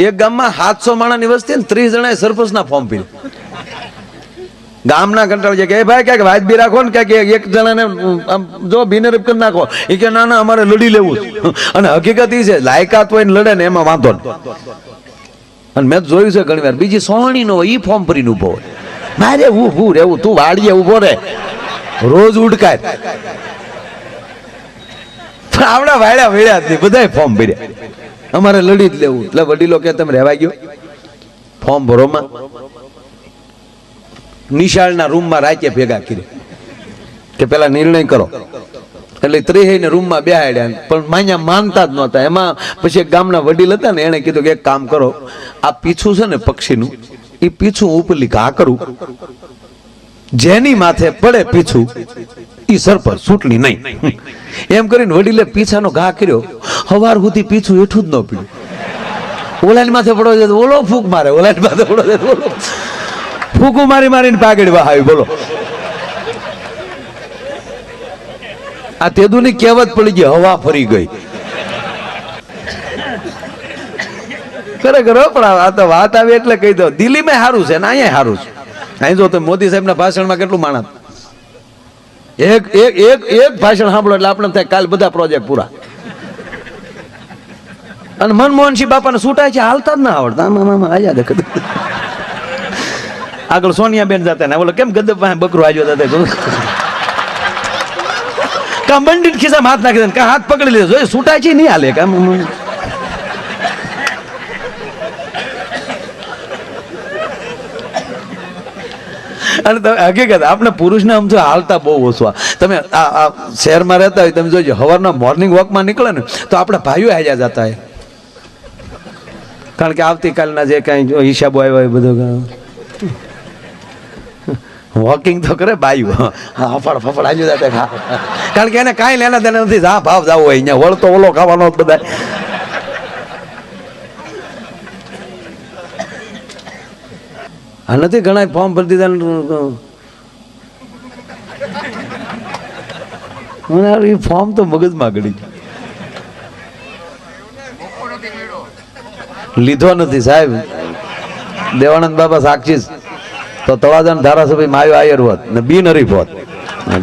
એક ગામમાં 700 માણાની વસ્તી ને 30 જણાએ સરપંચના ફોર્મ પીધા. ગામના કંટાળી જાય કે ભાઈ ક્યાંક વાજ બી રાખો ને ક્યાંક એક જણાને જો બિનરીફ કરી નાખો. એ કે ના ના અમારે લડી લેવું છે. અને હકીકત એ છે લાયકાત હોય ને લડે ને એમાં વાંધો નહીં. અને મેં જોયું છે ઘણી વાર બીજી સોહણી નો હોય ઈ ફોર્મ ભરીને ઉભો હોય. મારે ઊભું રહેવું, તું વાડીએ ઉભો રહે, રોજ ઉડકાય. પણ આવડા વાળ્યા વેળ્યા જ નહીં, બધાય ફોર્મ ભર્યા. અમારે લડી જ લેવું. એટલે વડીલો કે તમે રહેવા ગયો ફોર્મ ભરોમાં. નિશાળના રૂમમાં રાતે ભેગા કરી કે પેલા નિર્ણય કરો. એટલે 30 રૂમમાં બેહાડ્યા, પણ માન્યા માનતા જ નહોતા. એમાં પછી એક ગામના વડીલ હતા ને, એને કીધું કે એક કામ કરો, આ પીછું છે ને પક્ષીનું, એ પીછું ઉપરલી ઘા કરું, જેની માથે પડે પીછું ઈ સરપંચ, ચૂંટણી નહીં. એમ કરીને વડીલે પીછાનો ઘા કર્યો. સવાર સુધી પીછું એઠું જ ન પીડ્યું. ઓલાની માથે પડો છે ઓલો ફૂક મારે, ઓલાની માથે પડો છે ઓલો ફૂકું મારી મારીને પાગડી વહાવી. બોલો, આ તેદુની કહેવત પડી ગઈ, હવા ફરી ગઈ. ખરેખર પણ આ તો વાત આવી એટલે કહી દો, દિલ્હીમાં સારું છે ને અહીંયા સારું છે. અહીં જો તમે મોદી સાહેબના ભાષણમાં કેટલું માણસ, એક એક એક એક ભાષણ સાંભળો એટલે આપણે થાય કાલ બધા પ્રોજેક્ટ પૂરા. અને મનમોહનસિંહ બાપાને છૂટાય છે હાલતા જ ના આવડતા. આમાં આયા દેખ આગળ સોનિયાબેન જતા ને બોલો કેમ ગદ્દપ પાસે બકરું આવ્યો હતા, કા મંડી ખિસ્સામાં હાથ નાખી દે, કા હાથ પકડી લીધો, જો છૂટાય છે નહીં હાલે કામ. અને તમે હકીકત આપણે પુરુષને આમ તો હાલતા બહુ ઓછું. તમે આ શહેરમાં રહેતા હોય, તમે જોજો સવારના મોર્નિંગ વોકમાં નીકળે ને તો આપણે ભાઈઓ હાજર જતા હોય, કારણ કે આવતીકાલના જે કાંઈ હિસાબો આવ્યા હોય બધું વોકિંગ તો કરે બાયું. હફડ ફફડ હાજુ જતા, કારણ કે એને કાંઈ લેના દેના નથી. હા ભાવ જવો હોય અહીંયા વળતો ઓલો ખાવાનો બધા. આ નથી ઘણા ફોર્મ ભરી દીધા. એ ફોર્મ તો મગજમાં ગળી લીધો નથી સાહેબ. દેવાનંદ બાબા સાક્ષી તો તળાજાના ધારાસભ્ય માયો આયર હોત ને બિનહરીફ હોત,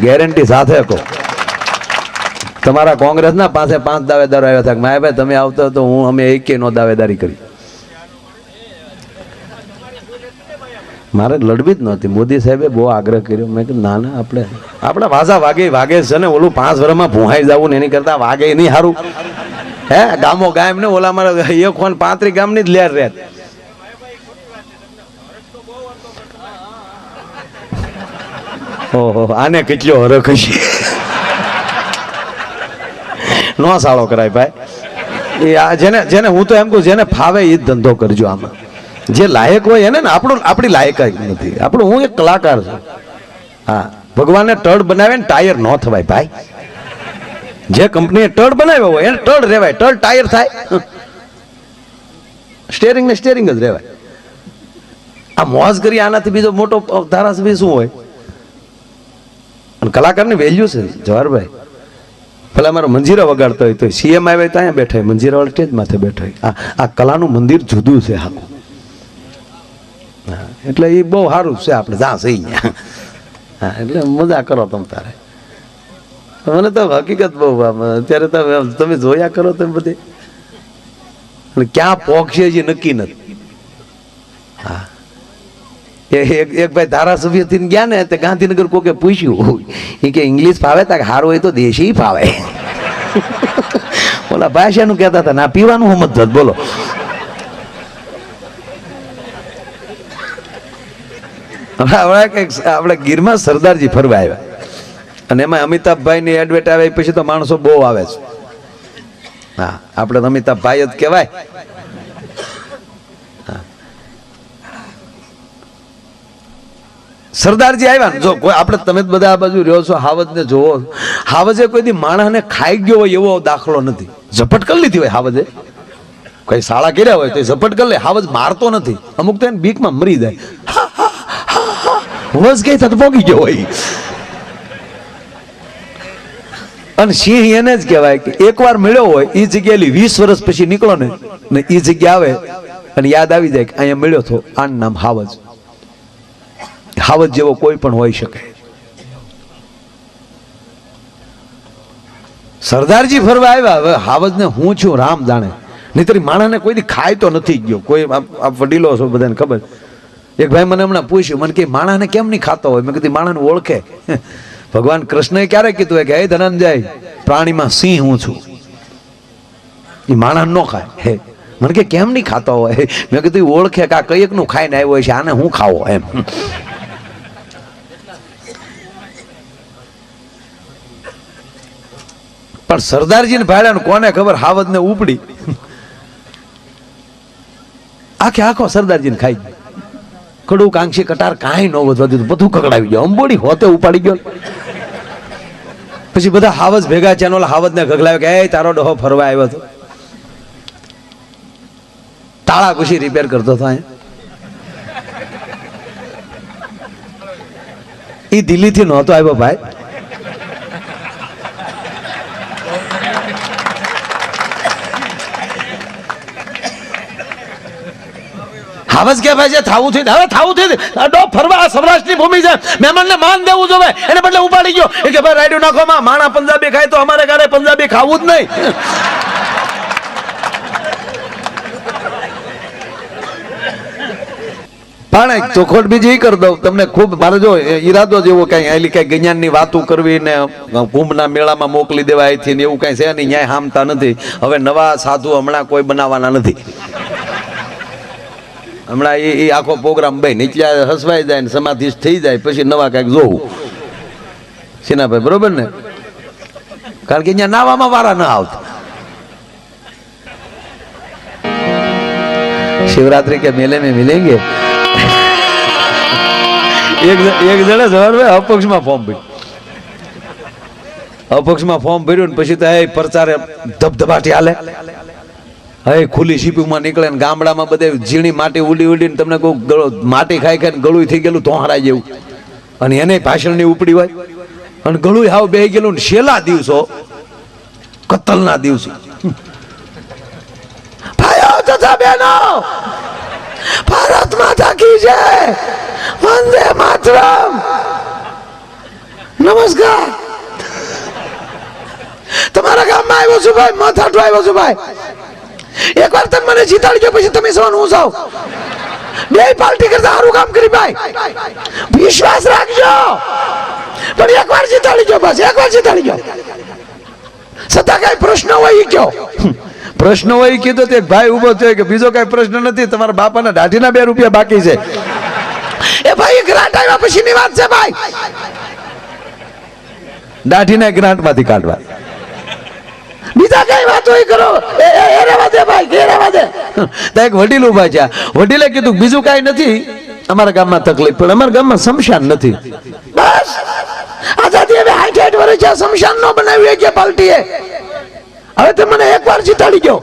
ગેરંટી સાથે કહો. તમારા કોંગ્રેસના પાસે 5 દાવેદારો આવ્યા હતા, માયાભાઈ તમે આવતો તો હું અમે એકે નો દાવેદારી કરી. મારે લડવી જ નહોતી. મોદી સાહેબે બહુ આગ્રહ કર્યો. મેં કીધું ના ના, આપણે ભાષા વાગે છે ને, ઓલું 5 વર્ષમાં ભૂહાઈ જવું ને એની કરતા વાગે નહીં સારું. હે ગામો ગામ ને ઓલા મારે 35 ગામની જ લેર રહે. ઓહો, આને કેટલો હરખ હશે. નો સાળો કરાય ભાઈ. એ જેને હું તો એમ કહું, જેને ફાવે એ જ ધંધો કરજો. આમાં જે લાયક હોય એને ને, આપણી લાયક જ નથી. હું એક કલાકાર છું. હા, ભગવાને ટળ બનાવે ને ટાયર ન થવાય ભાઈ. જે કંપનીએ ટળ બનાવ્યો હોય એને ટળ રેવાય, ટળ ટાયર થાય. સ્ટેરિંગ ને સ્ટેરિંગ જ રેવાય. આ મોજ કરી આનાથી બીજો મોટો ધારાસભ્ય શું હોય? અને કલાકારની વેલ્યુ છે જવાહરભાઈ. પેલા મારો મંજીરા વગાડતો હોય તો સીએમ આવે તો અહીંયા બેઠા હોય, મંજીરા વાળા સ્ટેજ માથે બેઠા હોય. આ કલાનું મંદિર જુદું છે આખું. એટલે એ બહુ સારું છે. આપણે જ્યાં સહી હા, એટલે મજા કરો તમે તારે. મને તો હકીકત બહુ અત્યારે તમે જોયા કરો તમે બધી, ક્યાં પોકશે જે નક્કી નથી. હા, એક ભાઈ ધારાસભ્ય થી ગયા ને તે ગાંધીનગર કોકે પૂછ્યું, એ કે ઇંગ્લિશ ફાવે તા સારું હોય તો દેશી ફાવે. ઓલા ભાષાનું કહેતા હતા ના પીવાનું સમજ બોલો. આપણે ગીરમાં સરદારજી ફરવા આવ્યા અને એમાં અમિતાભભાઈ ની એડવર્ટ આવે પછી તો માણસો બહુ આવે છે. હા, આપણે તો અમિતાભભાઈ જ કહેવાય. સરદારજી આવ્યા. જો કોઈ આપણે તમે બધા આ બાજુ રહ્યો છો, હાવજ ને જોવો. હાવજે કોઈ દી માણસને ખાઈ ગયો હોય એવો દાખલો નથી. ઝપટ કરી લીધી હોય હાવજે, કઈ શાળા કર્યા હોય તો ઝપટ કરી લે. હાવજ મારતો નથી. અમુક તો એને બીકમાં મરી જાય. વસ ગઈ તો પોગી ગયો હોય. અને સિંહ એને જ કહેવાય કે એકવાર મળ્યો હોય એ જગ્યાએ 20 વર્ષ પછી નીકળો ને એ જગ્યા આવે અને યાદ આવી જાય કે અહીંયા મળ્યો હતો, આનું નામ હાવજ. હાવજ જેવો કોઈ પણ હોઈ શકે. સરદારજી ફરવા આવ્યા. હવે હાવજને હું છું રામ જાણે, નહીતર માણસને કોઈ દી ખાય તો નથી ગયો કોઈ. આપ વડીલો છો, બધાને ખબર. એક ભાઈ મને હમણાં પૂછ્યું, મને કે માણસને કેમ નહીં ખાતો હોય? મેં કીધું માણસને ઓળખે. ભગવાન કૃષ્ણએ ક્યારે કીધું કે હે ધનંજય, પ્રાણીમાં સિંહ હું છું, એ માણસ ન ખાય. હે મને કે કેમ નહીં ખાતો હોય? મેં કીધું ઓળખે કે આ કઈક નું ખાઈને આવ્યો છે, આને હું ખાવો એમ. પણ સરદારજીને ભાડ્યા કોને ખબર, હાવજ ને ઉપડી આખે આખો સરદારજીને ખાઈ ગયો. કડું કાંક્ષી કટાર કાંઈ ન વધવા દીધું, બધું કકડાવી ગયો. અંબોડી હોતે ઉપાડી ગયો. પછી બધા હાવજ ભેગા છે, હાવજ ને ગગલાવ્યો કે એ તારો ડોહો ફરવા આવ્યો હતો, તાળા ઘુસી રિપેર કરતો હતો. એ દિલ્હી થી નહોતો આવ્યો ભાઈ. હાવજ કે ભાઈ જે થાવું થયું હવે થાવું થયું, ડો ફરવા સૌરાષ્ટ્રની ભૂમિ છે, મહેમાનને માન દેવું જોવે, એને બદલે ઉપાડી ગયો. એ કે ભાઈ રાયડું નાખો માં, માણા પંજાબી ખાય તો અમારે ઘરે પંજાબી ખાવું જ નહીં. પણ ચોખોટ બીજી કરી દઉં તમને, ખૂબ મારે જો ઈરાદો જેવો કઈ આલી કઈ જ્ઞાનની વાતો કરવી ને કુંભના મેળામાં મોકલી દેવા અહીંથી એવું કઈ છે નહીં, ન્યાય હામતા નથી. હવે નવા સાધુ હમણાં કોઈ બનાવવાના નથી. હમણાં એ આખો પ્રોગ્રામ ભાઈ નીચે હસવાઈ જાય ને સમાધિસ્થ થઈ જાય, પછી નવા કઈક જોવું. સિનાભાઈ બરોબર ને? કારણ કે અહીંયા નાવામાં વારા ના આવતા. શિવરાત્રી के मेले में मिलेंगे. એક જણે સવારે અપક્ષમાં ફોર્મ ભર્યું. અપક્ષમાં ફોર્મ ભર્યું ને પછી તો એ પ્રચારે ધબધબાટી હાલે. હવે ખુલ્લી સીપીમાં નીકળે ને ગામડામાં બધે ઝીણી માટી ઉડી ઉડીને તમને કોઈ માટી ખાઈ ખાઈને ગળું થઈ ગયેલું તોહરાય જેવું, અને એને ભાષણની ઉપડી હોય, અને ગળું હાવ બેહી ગયેલું. ને છેલ્લા દિવસો, કતલના દિવસો, ભાઈઓ તથા બહેનો, ભારત માતા કી જય, વંદે માતરમ, નમસ્કાર. તમારા ગામમાં આવ્યો છું ભાઈ, માથાઠું આવ્યો છું ભાઈ. એકવાર તમે મને જીતાડજો, પછી તમે સવાનું હું જાવ. બે પાર્ટી કરતા સારું કામ કરી ભાઈ, વિશ્વાસ રાખજો. પણ એકવાર જીતાડજો, બસ એકવાર જીતાડજો. છતાં કઈ પ્રશ્ન હોય એ કયો. પ્રશ્ન હોય કીધું તો એક ભાઈ ઉભો થયો કે બીજો કઈ પ્રશ્ન નથી, તમારા બાપાના દાઢીના 2 રૂપિયા બાકી છે. એ ભાઈ ગ્રાન્ટ આવ્યા પછી ની વાત છે ભાઈ, દાઢીના ગ્રાન્ટ માંથી કાઢવા. બીજા કઈ વાત હોય કરો, એ રહેવા દે ભાઈ, એ રહેવા દે. તો એક વડીલ ઉભા છે, વડીલે કીધું બીજું કઈ નથી અમારા ગામમાં તકલીફ, પણ અમારા ગામમાં શમશાન નથી. બસ આઝાદી હવે 60 વર્ષ છે, શમશાન નો બનાવ્યું કે પાર્ટીએ. હવે તે મને એકવાર જીતાડી ગયો.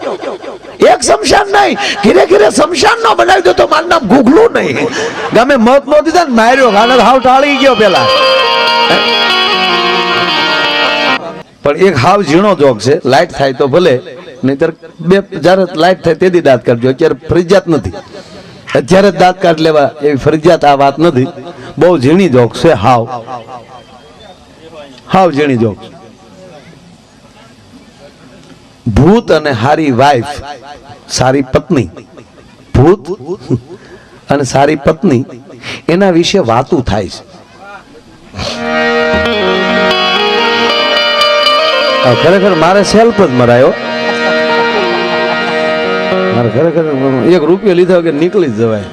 એક શમશાન નહીં, ઘીરે ઘીરે શમશાન નો બનાવી દો તો મારું નામ ગુગલું નહીં. ગામે મત નો દીધા ને માર્યો, ગાને હાવ ટાળી ગયો પેલા. પણ એક હાવ ઝીણો જોક છે, લાઈટ થાય તો ભલે, નહીતર જયારે લાઈટ થાય તેથી દાંત કાઢજો. અત્યારે ફરજિયાત નથી, અત્યારે જ દાંત કાઢ લેવા એવી ફરજિયાત આ વાત નથી. બહુ ઝીણી જોક છે, હાવ ઝીણી જોક. ભૂત અને હારી વાઈફ, સારી પત્ની, ભૂત અને સારી પત્ની, એના વિશે વાતું થાય છે. ખરેખર મારે સેલ્ફ જ મરાયો. મારે ખરેખર 1 રૂપિયો લીધા વગર નીકળી જ જવાય.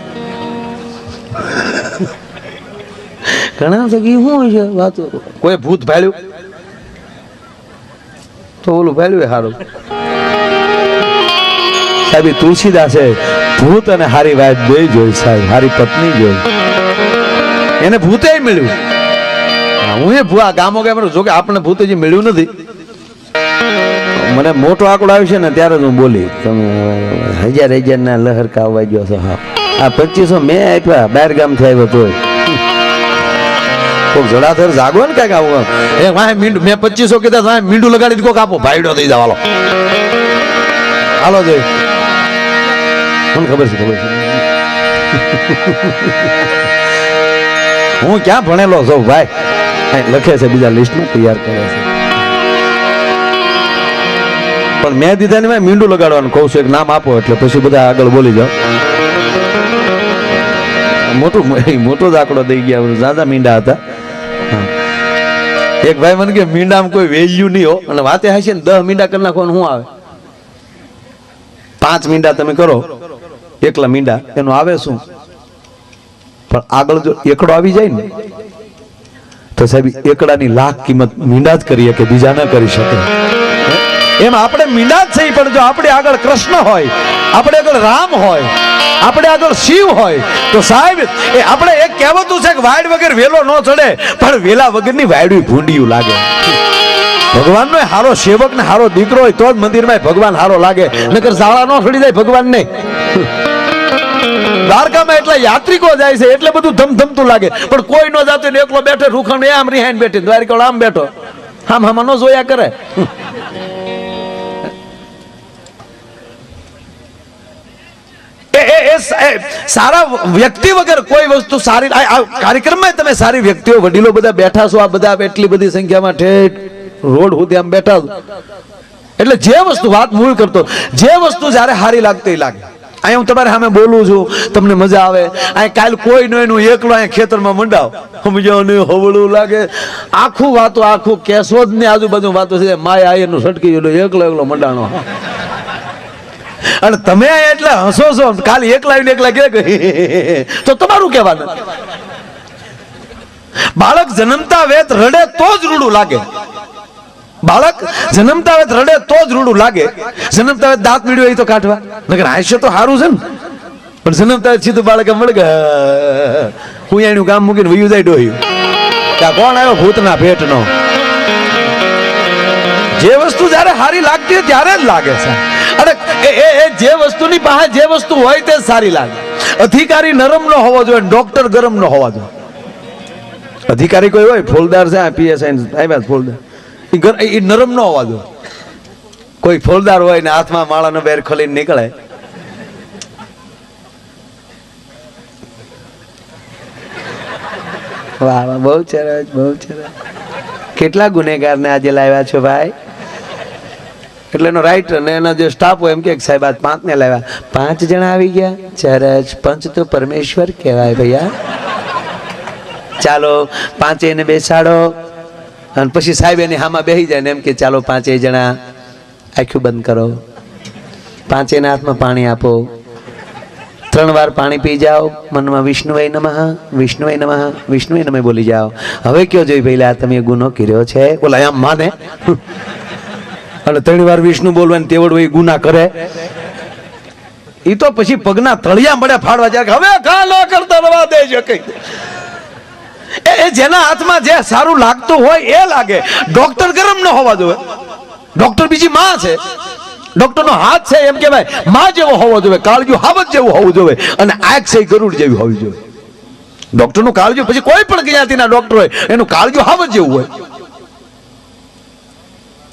ઘણા જગ્યાએ શું છે વાતો. કોઈ ભૂત ભાળ્યું તો ઓલું ભાળ્યું સારું. સાહેબ તુલસીદાસે ભૂત અને હારી વાઈફ બે જોઈ, સાહેબ હારી પત્ની જોઈ, એને ભૂતે મળ્યું. હું એ ભૂવા ગામો ગામ જો કે આપણે ભૂત હજી મળ્યું નથી. મને મોટો આંકડો આવ્યો છે ને ત્યારે હું બોલી, તમે 1000 ના લહેરકા આવવા ગયો છો. હા, આ 2500 મેં આપ્યા, 12 ગામ થી આવ્યો તો કોક જડાધર જાગો ને કઈક આવું. મેં 2500 કીધા, મીંડું લગાડી કોક આપો, ભાઈડો થઈ જાવ. હાલો જોઈ મને ખબર છે હું ક્યાં ભણેલો છું ભાઈ, લખે છે બીજા લિસ્ટમાં તૈયાર કરે છે. પણ મેં દીધા ને મીંડું લગાડવાનું કહું છું, એક નામ આપો એટલે પછી બધા આગળ બોલી જાઓ. મોટો દાખલો દઈ ગયા, દાદા મીંડા હતા. એક ભાઈ મને કે મીંડામાં કોઈ વેલ્યુ નહીં હો, અને વાતે હશે ને 10 મીંડા કરી નાખવાનું શું આવે? 5 મીંડા તમે કરો, એકલા મીંડા એનું આવે શું? પણ આગળ જો એકડો આવી જાય ને તો સાહેબ એકડાની લાખ કિંમત મીંડા જ કરીએ કે બીજા ન કરી શકે. એમ આપણે મીંડા જ થઈ, પણ જો આપણે આગળ કૃષ્ણ હોય, આપણે આગળ રામ હોય, આપણે આગળ શિવ હોય તો સાહેબ એ આપણે એક કહેવતું છે કે વાડ વગર વેલો ન ચડે, પણ વેલા વગરની વાડું ભૂંડિયું લાગે. ભગવાનનો હારો સેવક ને હારો દીકરો હોય તો જ મંદિરમાં ભગવાન હારો લાગે, નકર ઝાડા ન છોડી જાય ભગવાન ને. દ્વારકામાં એટલા યાત્રિકો જાય છે એટલે બધું ધમધમતું લાગે, પણ કોઈ નો જાતો ને એકલો બેઠો રૂખણ આમ રિહાઈને બેઠી, દ્વારિકા આમ બેઠો, આમ ન જોયા કરે. સારા વ્યક્તિ વગર કોઈ વસ્તુ સારી. કાર્યક્રમમાં તમે સારી વ્યક્તિઓ વડીલો બધા બેઠા છો, આ બધા એટલી બધી સંખ્યામાં ઠેઠ રોડ સુધી આમ બેઠા, એટલે જે વસ્તુ વાત મૂળ કરતો, જે વસ્તુ જયારે સારી લાગતી લાગે. અહીંયા હું તમારે સામે બોલું છું, તમને મજા આવે. અહીં કાલ કોઈ નો એનું એકલો અહીંયા ખેતરમાં મંડાવ, સમજો ને હવળું લાગે. આખું વાતો, આખું કેશોદ ની આજુબાજુ વાતો છે, માય આયરનું સટકી એકલો એકલો મંડાણો. અને તમે એટલે હસો છો, ખાલી એકલા કે તો તમારું કહેવાનું. બાળક જન્મતા વેત રડે તો જ રૂડું લાગે. બાળક જન્મતા વેત રડે તો જ રૂડું લાગે. જન્મતા વેત દાંત મીડ્યો એ તો કાઢવા, નકર હાસ્ય તો સારું છે ને. પણ જન્મતા વેત સીધું બાળક મળે કે હું એનું કામ મૂકીને વયું જાય ડોહ્યું. ત્યાં કોણ આવ્યો ભૂતના પેટનો. જે વસ્તુ જયારે સારી લાગતી હોય ત્યારે જ લાગે છે. અને એ જે વસ્તુની પાસે જે વસ્તુ હોય તે સારી લાગે. અધિકારી નરમ ન હોવો જોઈએ, ડોક્ટર ગરમ ન હોવા જોઈએ. અધિકારી કોઈ હોય, ફોલદાર છે, પીએસઆઈ આવ્યા ફોલદાર, એ નરમ ન હોવા જોઈએ. કોઈ ફોલદાર હોય ને હાથમાં માળાનો બેર ખોલીને નીકળે, વાહ વાહ, બહુ સરસ, બહુ સરસ. કેટલા ગુનેગારને આજે લાવ્યા છો ભાઈ? એટલે એનો રાઇટર ને એના જે સ્ટાફ હોય એમ કે સાહેબ આજ 5 ને લાવ્યા. 5 જણા આવી ગયા, ચરચ પંચ તો પરમેશ્વર કહેવાય ભૈયા. ચાલો 5 ને બેસાડો. અને પછી સાહેબ એની હામાં બેસી જાય ને એમ કે ચાલો 5 જણા આંખું બંધ કરો, 5 ના હાથમાં પાણી આપો, 3 વાર પાણી પી જાઓ, મનમાં વિષ્ણુવાય નમઃ, વિષ્ણુવાય નમઃ, વિષ્ણુવાય નમઃ બોલી જાઓ. હવે કયો જોઈ પહેલા તમે ગુનો કર્યો છે? બોલા આમ માને. અને 3 વાર વિષ્ણુ બોલવાની તેવડ હોય, ગુના કરે. એ તો પછી પગના તળિયા મળે ફાડવા જાય, હવે કાલો કરતા રવા દેજો કઈ. એ જેના હાથમાં જે સારું લાગતું હોય એ લાગે. ડોક્ટર ગરમ ન હોવા જોઈએ. ડોક્ટર બીજી માં છે, ડોક્ટર નો હાથ છે એમ કેવાય માં જેવો હોવો જોઈએ, કાળજું હાવજ જેવું હોવું જોઈએ, અને આંખ છે ગરુડ જેવી હોવી જોઈએ. ડોક્ટર નું કાળજું, પછી કોઈ પણ જ્ઞાતિના ડોક્ટર હોય એનું કાળજું હાવજ જેવું હોય,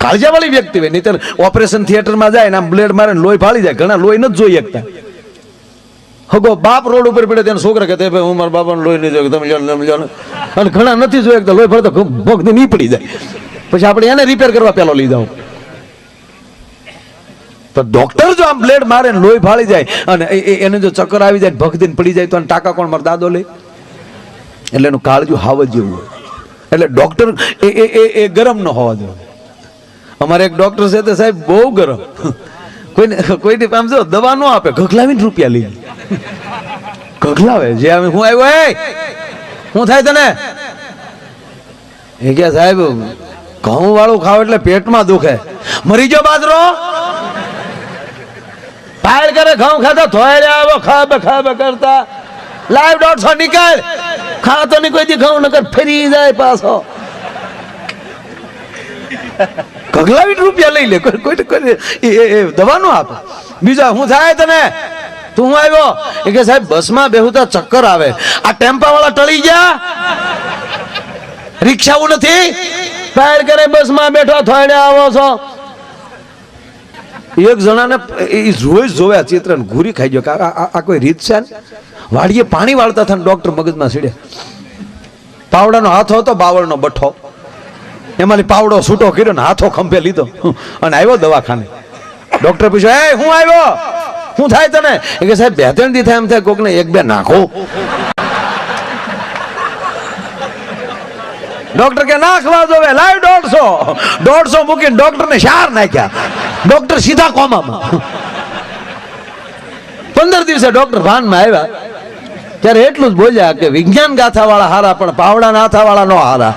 કાળજા વાળી વ્યક્તિ હોય. નહીતર ઓપરેશન થિયેટરમાં જાય ને આમ બ્લેડ મારે લોહી ફાળી જાય. ઘણા લોહી નથી જોઈ શકતા. હગો બાપ રોડ ઉપર પડે તેને છોકરા કહેતા ભાઈ હું મારા બાપાને લોહી નહીં જોયું, તમે લો. અને ઘણા નથી જોઈ શકતા, લોહી ફરતો ભોગથી નહીં પડી જાય. પછી આપણે એને રિપેર કરવા પેલો લઈ જાવ. તો ડોક્ટર જો આમ બ્લેડ મારે ને લોહી ફાળી જાય અને એને જો ચક્કર આવી જાય, ભગદીને પડી જાય તો ટાકા કોણ? મારો દાદો લે. એટલે એનું કાળજું હાવજ જેવું હોય. એટલે ડોક્ટર એ ગરમ ન હોવા જોઈએ. અમારે એક ડોક્ટર છે તે સાહેબ બહુ ગરમ. કોઈને આમ જો દવા ન આપે, ગગલાવીને રૂપિયા લઈ ગગલાવે. જે હું આવ્યો, શું થાય તને? એ કે સાહેબ ઘઉં વાળું ખાવ એટલે પેટમાં દુખે. મરી ગયો બાજરો? ફાયર કરે ઘઉં ખાતા ધોઈ આવ્યો, ખાબ કરતા લાઈવ 150 નીકળ. ખાતો નહીં કોઈ દી ઘઉં, નકર ફરી જાય પાછો. ગગલાવી રૂપિયા લઈ લે. કોઈ દવા નો આપે. બીજા શું થાય તને? તું હું આવ્યો? એ કે સાહેબ બસમાં બેહુતા ચક્કર આવે. આ ટેમ્પા વાળા ટળી ગયા, રિક્ષાઓ નથી, ફાયર કરે બસમાં બેઠો થોડે આવો છો. એક જણાને એ જોવે આ ચિત્ર ઘૂરી ખાઈ ગયો કે આ કોઈ રીત છે ને? વાડીએ પાણી વાળતા હતા ડોક્ટર મગજમાં સીડ્યા. પાવડાનો હાથો હતો, બાવળનો બઠ્ઠો, એમાંથી પાવડો છૂટો કર્યો ને હાથો ખંભે લીધો અને આવ્યો દવાખાને. ડોક્ટર પૂછ્યો, એ હું આવ્યો, શું થાય તને? એ કે સાહેબ 2-3 દી થાય એમ થાય કોકને 1-2 નાખો. ડોક્ટર કે નાખવા દોવે, લાવ 150 મૂકીને ડોક્ટર ને 4 નાખ્યા. ડોક્ટર સીધા કોમામાં. 15 દિવસે ડોક્ટર ભાનમાં આવ્યા ત્યારે એટલું જ બોલ્યા કે વિજ્ઞાન ગાથા વાળા હારા પણ પાવડાના હાથા વાળા નો હારા.